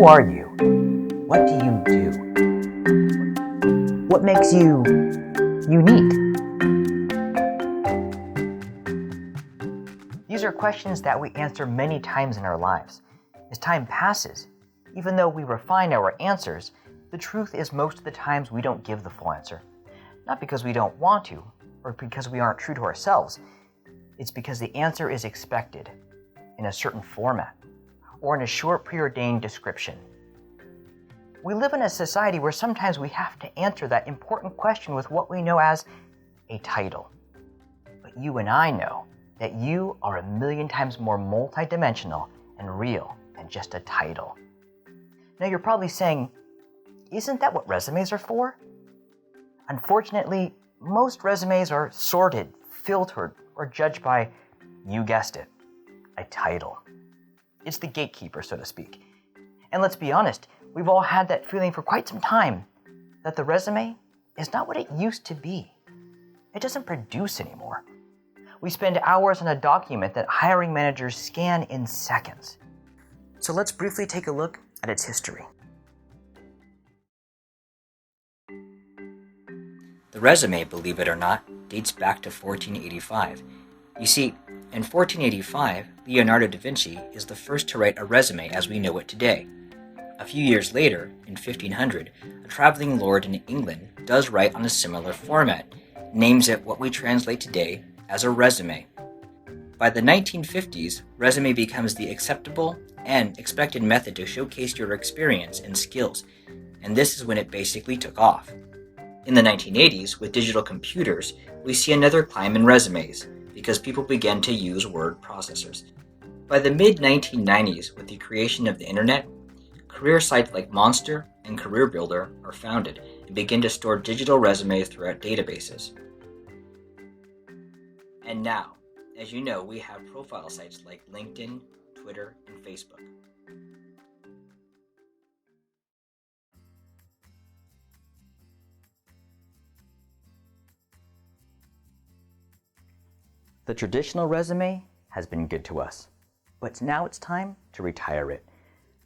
Who are you? What do you do? What makes you unique? These are questions that we answer many times in our lives. As time passes, even though we refine our answers, the truth is most of the times we don't give the full answer. Not because we don't want to, or because we aren't true to ourselves. It's because the answer is expected in a certain format, or in a short preordained description. We live in a society where sometimes we have to answer that important question with what we know as a title. But you and I know that you are a million times more multidimensional and real than just a title. Now you're probably saying, isn't that what resumes are for? Unfortunately, most resumes are sorted, filtered, or judged by, you guessed it, a title. It's the gatekeeper, so to speak. And let's be honest, we've all had that feeling for quite some time that the resume is not what it used to be. It doesn't produce anymore. We spend hours on a document that hiring managers scan in seconds. So let's briefly take a look at its history. The resume, believe it or not, dates back to 1485. You see, in 1485, Leonardo da Vinci is the first to write a resume as we know it today. A few years later, in 1500, a traveling lord in England does write on a similar format, names it what we translate today as a resume. By the 1950s, resume becomes the acceptable and expected method to showcase your experience and skills, and this is when it basically took off. In the 1980s, with digital computers, we see another climb in resumes, because people began to use word processors. By the mid-1990s, with the creation of the internet, career sites like Monster and Career Builder are founded and begin to store digital resumes throughout databases. And now, as you know, we have profile sites like LinkedIn, Twitter, and Facebook. The traditional resume has been good to us, but now it's time to retire it.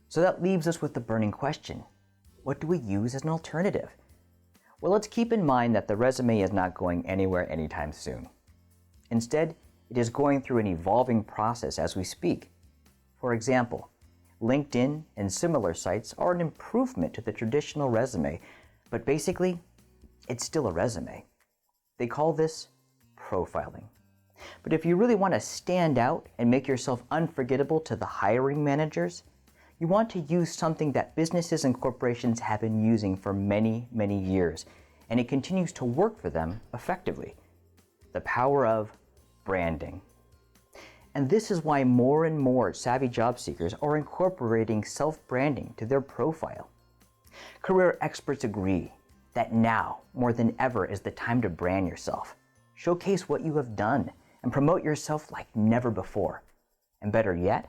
So that leaves us with the burning question, what do we use as an alternative? Well, let's keep in mind that the resume is not going anywhere anytime soon. Instead, it is going through an evolving process as we speak. For example, LinkedIn and similar sites are an improvement to the traditional resume, but basically, it's still a resume. They call this profiling. But if you really want to stand out and make yourself unforgettable to the hiring managers, you want to use something that businesses and corporations have been using for many, many years, and it continues to work for them effectively. The power of branding. And this is why more and more savvy job seekers are incorporating self-branding to their profile. Career experts agree that now, more than ever, is the time to brand yourself. Showcase what you have done and promote yourself like never before. And better yet,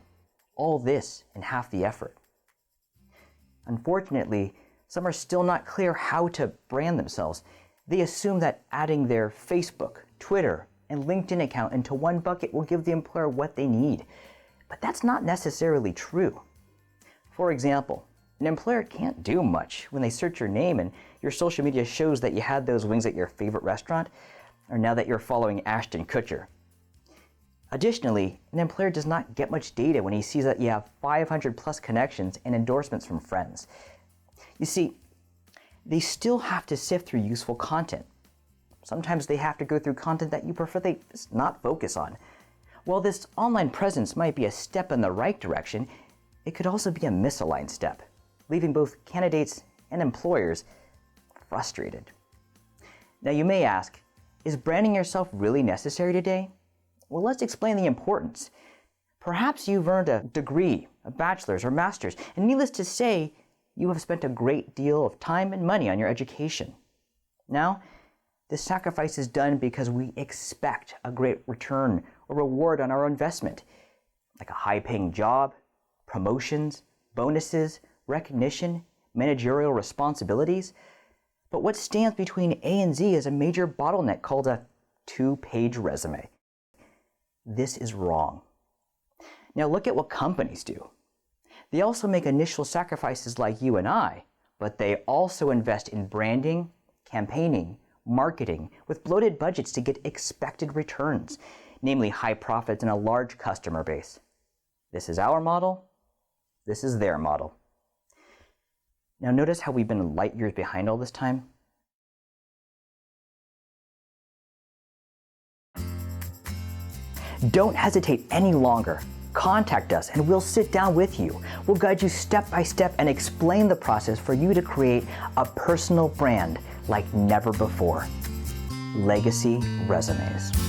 all this in half the effort. Unfortunately, some are still not clear how to brand themselves. They assume that adding their Facebook, Twitter, and LinkedIn account into one bucket will give the employer what they need. But that's not necessarily true. For example, an employer can't do much when they search your name and your social media shows that you had those wings at your favorite restaurant, or now that you're following Ashton Kutcher. Additionally, an employer does not get much data when he sees that you have 500 plus connections and endorsements from friends. You see, they still have to sift through useful content. Sometimes they have to go through content that you prefer they just not focus on. While this online presence might be a step in the right direction, it could also be a misaligned step, leaving both candidates and employers frustrated. Now you may ask, is branding yourself really necessary today? Well, let's explain the importance. Perhaps you've earned a degree, a bachelor's or master's, and needless to say, you have spent a great deal of time and money on your education. Now, this sacrifice is done because we expect a great return or reward on our investment, like a high-paying job, promotions, bonuses, recognition, managerial responsibilities. But what stands between A and Z is a major bottleneck called a 2-page resume. This is wrong. Now look at what companies do. They also make initial sacrifices like you and I, but they also invest in branding, campaigning, marketing, with bloated budgets to get expected returns, namely high profits and a large customer base. This is our model. This is their model. Now notice how we've been light years behind all this time? Don't hesitate any longer. Contact us and we'll sit down with you. We'll guide you step by step and explain the process for you to create a personal brand like never before. Legacy Resumes.